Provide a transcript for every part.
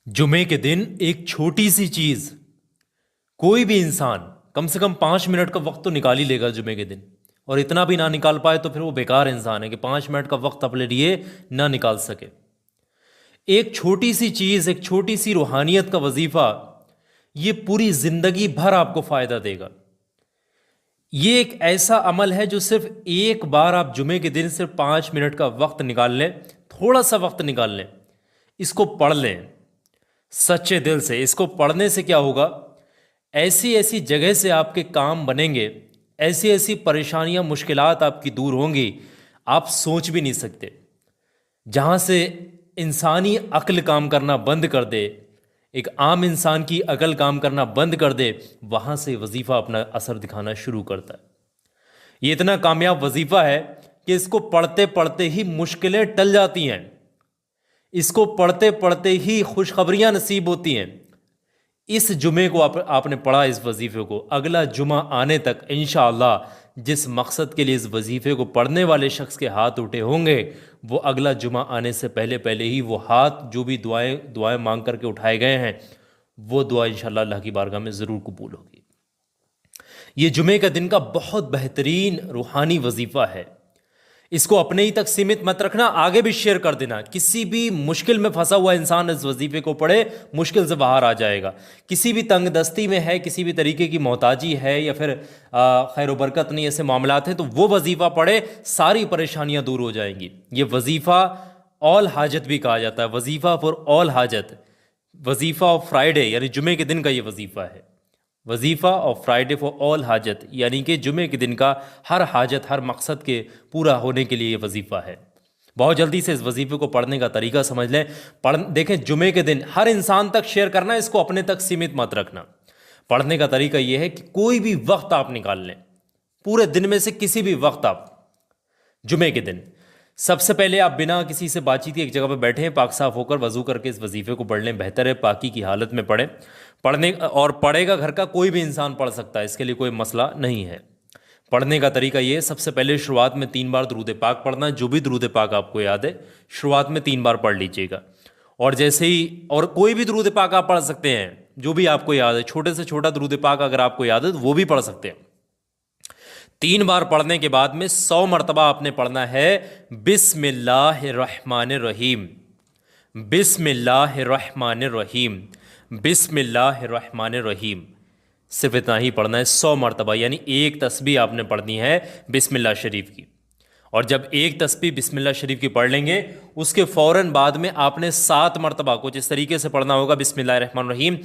जुमे के दिन एक छोटी सी चीज, कोई भी इंसान कम से कम 5 मिनट का वक्त तो निकाल ही लेगा जुमे के दिन। और इतना भी ना निकाल पाए तो फिर वो बेकार इंसान है कि 5 मिनट का वक्त अपने लिए ना निकाल सके। एक छोटी सी चीज, एक छोटी सी रूहानियत का वजीफा, ये पूरी जिंदगी भर आपको फायदा देगा। ये एक ऐसा अमल है जो सिर्फ एक बार आप जुमे के दिन सिर्फ 5 मिनट का वक्त निकाल लें, थोड़ा सा वक्त निकाल लें, इसको पढ़ लें सच्चे दिल से। इसको पढ़ने से क्या होगा, ऐसी ऐसी जगह से आपके काम बनेंगे, ऐसी ऐसी परेशानियां मुश्किलात आपकी दूर होंगी, आप सोच भी नहीं सकते। जहां से इंसानी अक्ल काम करना बंद कर दे, एक आम इंसान की अकल काम करना बंद कर दे, वहां से वजीफा अपना असर दिखाना शुरू करता है। ये इतना कामयाब वजीफा है कि इसको पढ़ते पढ़ते ही मुश्किलें टल जाती हैं, इसको पढ़ते पढ़ते ही खुशखबरियां नसीब होती हैं। इस जुमे को आपने पढ़ा, इस वजीफे को, अगला जुमा आने तक इंशाअल्लाह जिस मकसद के लिए इस वजीफे को पढ़ने वाले शख्स के हाथ उठे होंगे, वो अगला जुमा आने से पहले पहले ही वो हाथ जो भी दुआएं मांग करके उठाए गए हैं, वो दुआ इंशाअल्लाह अल्लाह की बारगाह में ज़रूर कबूल होगी। ये जुमे का दिन का बहुत बेहतरीन रूहानी वजीफा है। इसको अपने ही तक सीमित मत रखना, आगे भी शेयर कर देना। किसी भी मुश्किल में फंसा हुआ इंसान इस वजीफे को पढ़े, मुश्किल से बाहर आ जाएगा। किसी भी तंग दस्ती में है, किसी भी तरीके की मोहताजी है, या फिर खैर बरकत नहीं, ऐसे मामलात हैं, तो वो वजीफा पढ़े, सारी परेशानियां दूर हो जाएंगी। ये वजीफा ऑल हाजत भी कहा जाता है, वजीफा फॉर ऑल हाजत, वजीफा ऑफ फ्राइडे, यानी जुमे के दिन का ये वजीफा है। वजीफ़ा ऑफ फ्राइडे फॉर ऑल हाजत, यानी कि जुमे के दिन का हर हाजत, हर मकसद के पूरा होने के लिए ये वजीफ़ा है। बहुत जल्दी से इस वजीफ़े को पढ़ने का तरीका समझ लें। देखें, जुमे के दिन हर इंसान तक शेयर करना, इसको अपने तक सीमित मत रखना। पढ़ने का तरीका ये है कि कोई भी वक्त आप निकाल लें, पूरे दिन में से किसी भी वक्त आप, जुमे के दिन सबसे पहले आप बिना किसी से बातचीत के एक जगह पर बैठे हैं, पाक साफ होकर वजू करके इस वजीफे को पढ़ लें। बेहतर है पाकी की हालत में पढ़ें। पढ़ेगा घर का कोई भी इंसान पढ़ सकता है, इसके लिए कोई मसला नहीं है। पढ़ने का तरीका ये है, सबसे पहले शुरुआत में 3 बार दरूद पाक पढ़ना। जो भी दरूद पाक आपको याद है, शुरुआत में 3 बार पढ़ लीजिएगा। और जैसे ही, और कोई भी दरूद पाक आप पढ़ सकते हैं जो भी आपको याद है, छोटे से छोटा दरूद पाक अगर आपको याद है तो वो भी पढ़ सकते हैं। 3 बार पढ़ने के बाद में 100 मरतबा आपने पढ़ना है बिस्मिल्लाहिर्रहमानिर्रहीम, बिस्मिल्लाहिर्रहमानिर्रहीम, बिस्मिल्लाहिर्रहमानिर्रहीम। सिर्फ इतना ही पढ़ना है 100 मरतबा, यानी एक तस्बीह आपने पढ़नी है बिस्मिल्लाह शरीफ की। और जब एक तस्बीह बिस्मिल्लाह शरीफ की पढ़ लेंगे, उसके फ़ौरन बाद में आपने 7 मरतबा कुछ इस तरीके से पढ़ना होगा, बिस्मिल्लाहिर्रहमानिर्रहीम,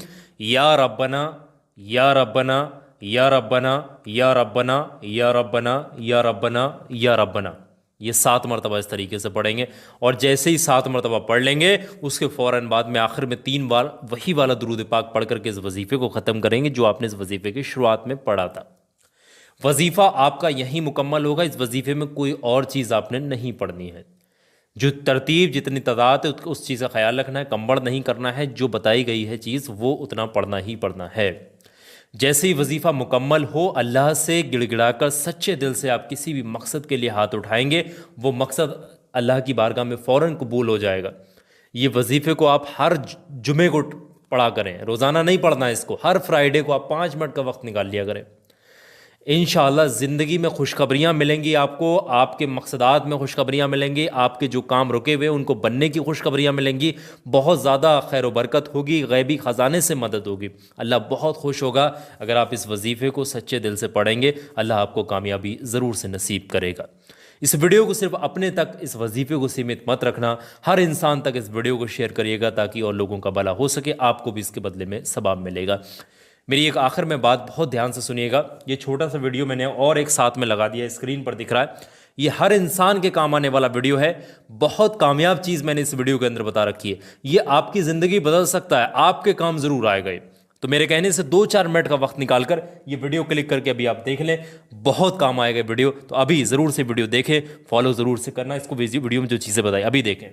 या रब्बना या रब्बना या रब्बना या रब्बना या रब्बना या रब्बना या रब्बना। ये 7 मरतबा इस तरीके से पढ़ेंगे। और जैसे ही 7 मरतबा पढ़ लेंगे, उसके फ़ौरन बाद में आखिर में 3 बार वही वाला दुरूद पाक पढ़ करके इस वजीफ़े को ख़त्म करेंगे जो आपने इस वजीफ़े की शुरुआत में पढ़ा था। वजीफ़ा आपका यहीं मुकम्मल होगा। इस वजीफ़े में कोई और चीज़ आपने नहीं पढ़नी है। जो तरतीब, जितनी तादाद है, उस चीज़ का ख्याल रखना है, कंबड़ नहीं करना है। जो बताई गई है चीज़ वो उतना पढ़ना ही पढ़ना है। जैसे ही वजीफ़ा मुकम्मल हो, अल्लाह से गिड़गिड़ाकर सच्चे दिल से आप किसी भी मकसद के लिए हाथ उठाएंगे, वो मकसद अल्लाह की बारगाह में फ़ौरन कबूल हो जाएगा। ये वजीफ़े को आप हर जुमे को पढ़ा करें, रोज़ाना नहीं पढ़ना है इसको। हर फ्राइडे को आप 5 मिनट का वक्त निकाल लिया करें। इंशाअल्लाह ज़िंदगी में खुशखबरियाँ मिलेंगी आपको, आपके मकसदात में खुशखबरियाँ मिलेंगी, आपके जो काम रुके हुए उनको बनने की खुशखबरियाँ मिलेंगी। बहुत ज़्यादा खैर बरकत होगी, गैबी ख़जाने से मदद होगी। अल्लाह बहुत खुश होगा अगर आप इस वजीफ़े को सच्चे दिल से पढ़ेंगे। अल्लाह आपको कामयाबी ज़रूर से नसीब करेगा। इस वीडियो को सिर्फ अपने तक, इस वजीफ़े को सीमित मत रखना, हर इंसान तक इस वीडियो को शेयर करिएगा ताकि और लोगों का भला हो सके, आपको भी इसके बदले में सवाब मिलेगा। मेरी एक आखिर में बात बहुत ध्यान से सुनिएगा। ये छोटा सा वीडियो मैंने और एक साथ में लगा दिया, स्क्रीन पर दिख रहा है। ये हर इंसान के काम आने वाला वीडियो है। बहुत कामयाब चीज़ मैंने इस वीडियो के अंदर बता रखी है। ये आपकी ज़िंदगी बदल सकता है, आपके काम ज़रूर आएगा। तो मेरे कहने से 2-4 मिनट का वक्त निकालकर ये वीडियो क्लिक करके अभी आप देख लें, बहुत काम आएगा वीडियो। तो अभी ज़रूर से वीडियो देखें, फॉलो ज़रूर से करना इसको, वीडियो में जो चीज़ें बताई अभी देखें।